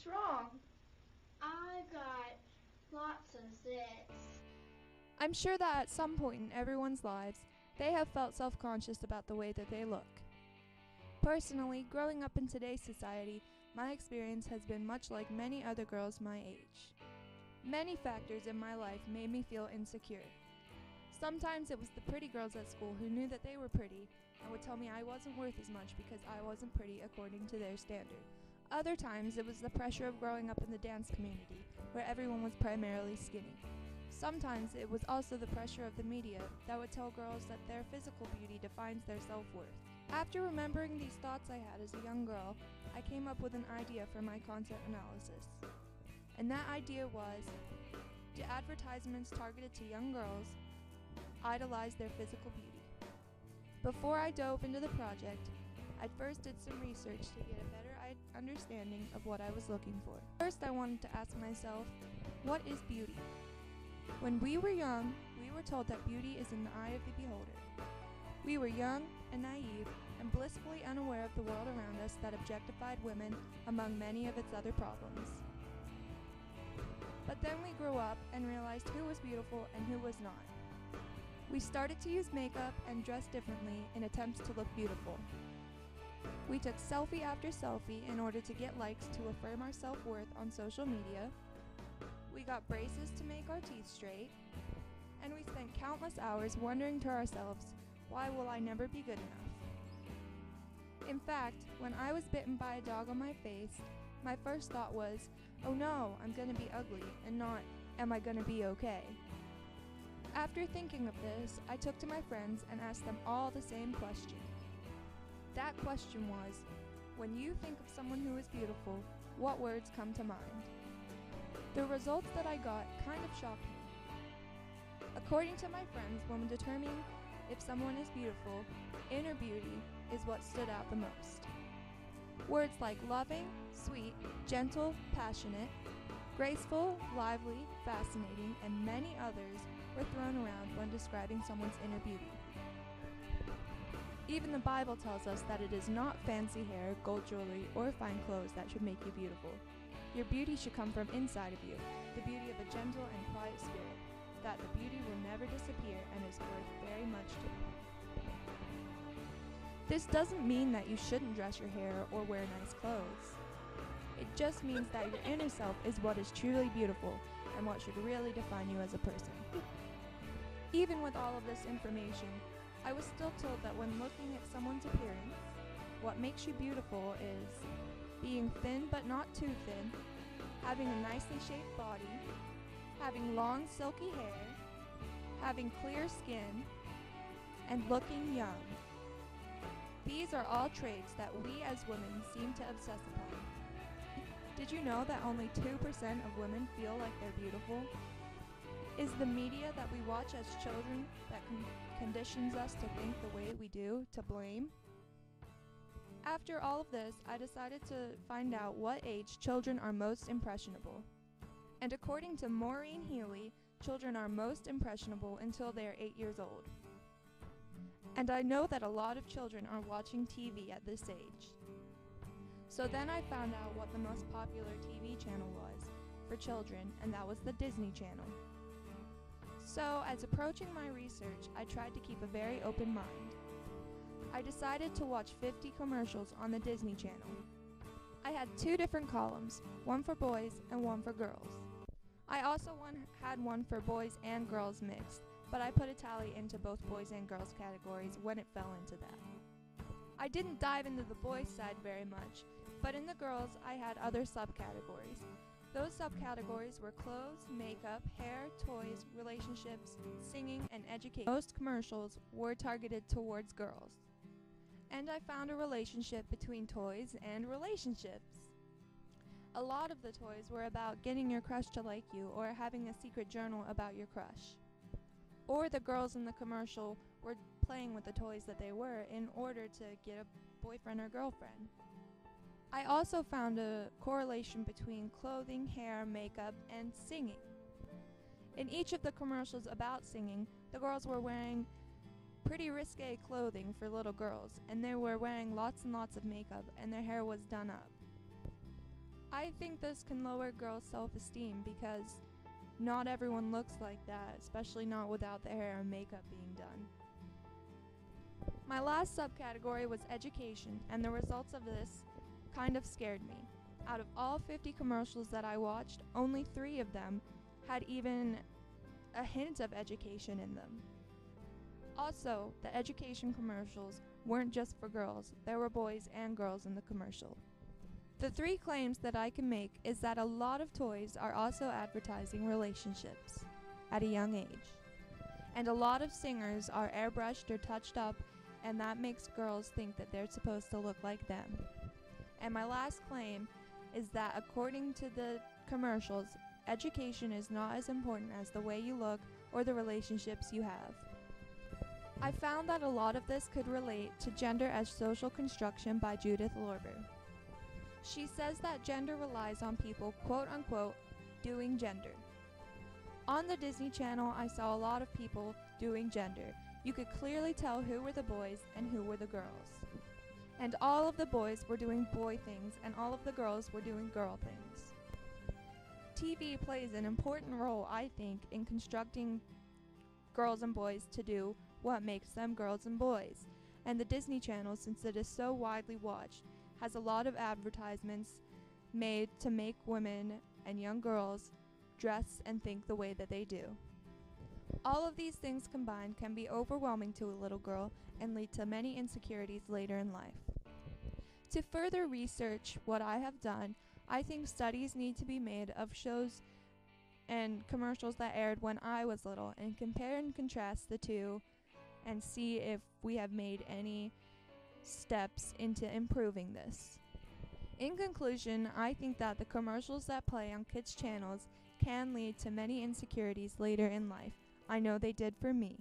What's wrong? I got lots of zits. I'm sure that at some point in everyone's lives, they have felt self-conscious about the way that they look. Personally, growing up in today's society, my experience has been much like many other girls my age. Many factors in my life made me feel insecure. Sometimes it was the pretty girls at school who knew that they were pretty and would tell me I wasn't worth as much because I wasn't pretty according to their standard. Other times it was the pressure of growing up in the dance community, where everyone was primarily skinny. Sometimes it was also the pressure of the media that would tell girls that their physical beauty defines their self-worth. After remembering these thoughts I had as a young girl, I came up with an idea for my content analysis. And that idea was, do advertisements targeted to young girls idolize their physical beauty? Before I dove into the project, I first did some research to get a better understanding of what I was looking for. First, I wanted to ask myself, what is beauty? When we were young, we were told that beauty is in the eye of the beholder. We were young and naive and blissfully unaware of the world around us that objectified women among many of its other problems. But then we grew up and realized who was beautiful and who was not. We started to use makeup and dress differently in attempts to look beautiful. We took selfie after selfie in order to get likes to affirm our self-worth on social media. We got braces to make our teeth straight. And we spent countless hours wondering to ourselves, why will I never be good enough? In fact, when I was bitten by a dog on my face, my first thought was, oh no, I'm gonna be ugly, and not, am I gonna be okay? After thinking of this, I took to my friends and asked them all the same question. That question was, when you think of someone who is beautiful, what words come to mind? The results that I got kind of shocked me. According to my friends, when determining if someone is beautiful, inner beauty is what stood out the most. Words like loving, sweet, gentle, passionate, graceful, lively, fascinating, and many others were thrown around when describing someone's inner beauty. Even the Bible tells us that it is not fancy hair, gold jewelry, or fine clothes that should make you beautiful. Your beauty should come from inside of you, the beauty of a gentle and quiet spirit, that the beauty will never disappear and is worth very much to you. This doesn't mean that you shouldn't dress your hair or wear nice clothes. It just means that your inner self is what is truly beautiful and what should really define you as a person. Even with all of this information, I was still told that when looking at someone's appearance, what makes you beautiful is being thin but not too thin, having a nicely shaped body, having long silky hair, having clear skin, and looking young. These are all traits that we as women seem to obsess upon. Did you know that only 2% of women feel like they're beautiful? Is the media that we watch as children that conditions us to think the way we do to blame? After all of this, I decided to find out what age children are most impressionable. And according to Maureen Healy, children are most impressionable until they are 8 years old. And I know that a lot of children are watching TV at this age. So then I found out what the most popular TV channel was for children, and that was the Disney Channel. So, as approaching my research, I tried to keep a very open mind. I decided to watch 50 commercials on the Disney Channel. I had 2 different columns, one for boys and one for girls. I also had one for boys and girls mixed, but I put a tally into both boys and girls categories when it fell into that. I didn't dive into the boys' side very much, but in the girls I had other subcategories. Those subcategories were clothes, makeup, hair, toys, relationships, singing, and education. Most commercials were targeted towards girls. And I found a relationship between toys and relationships. A lot of the toys were about getting your crush to like you or having a secret journal about your crush. Or the girls in the commercial were playing with the toys that they were in order to get a boyfriend or girlfriend. I also found a correlation between clothing, hair, makeup, and singing. In each of the commercials about singing, the girls were wearing pretty risque clothing for little girls, and they were wearing lots and lots of makeup, and their hair was done up. I I think this can lower girls' self-esteem because not everyone looks like that, especially not without the hair and makeup being done. My last subcategory was education, and the results of this kind of scared me. Out of all 50 commercials that I watched, only 3 of them had even a hint of education in them. Also, the education commercials weren't just for girls, there were boys and girls in the commercial. The 3 claims that I can make is that a lot of toys are also advertising relationships at a young age. And a lot of singers are airbrushed or touched up, and that makes girls think that they're supposed to look like them. And my last claim is that according to the commercials, education is not as important as the way you look or the relationships you have. I found that a lot of this could relate to Gender as Social Construction by Judith Lorber. She says that gender relies on people, quote unquote, doing gender. On the Disney Channel, I saw a lot of people doing gender. You could clearly tell who were the boys and who were the girls. And all of the boys were doing boy things and all of the girls were doing girl things. TV plays an important role, I think, in constructing girls and boys to do what makes them girls and boys. And the Disney Channel, since it is so widely watched, has a lot of advertisements made to make women and young girls dress and think the way that they do. All of these things combined can be overwhelming to a little girl and lead to many insecurities later in life. To further research what I have done, I think studies need to be made of shows and commercials that aired when I was little and compare and contrast the two and see if we have made any steps into improving this. In conclusion, I think that the commercials that play on kids' channels can lead to many insecurities later in life. I know they did for me.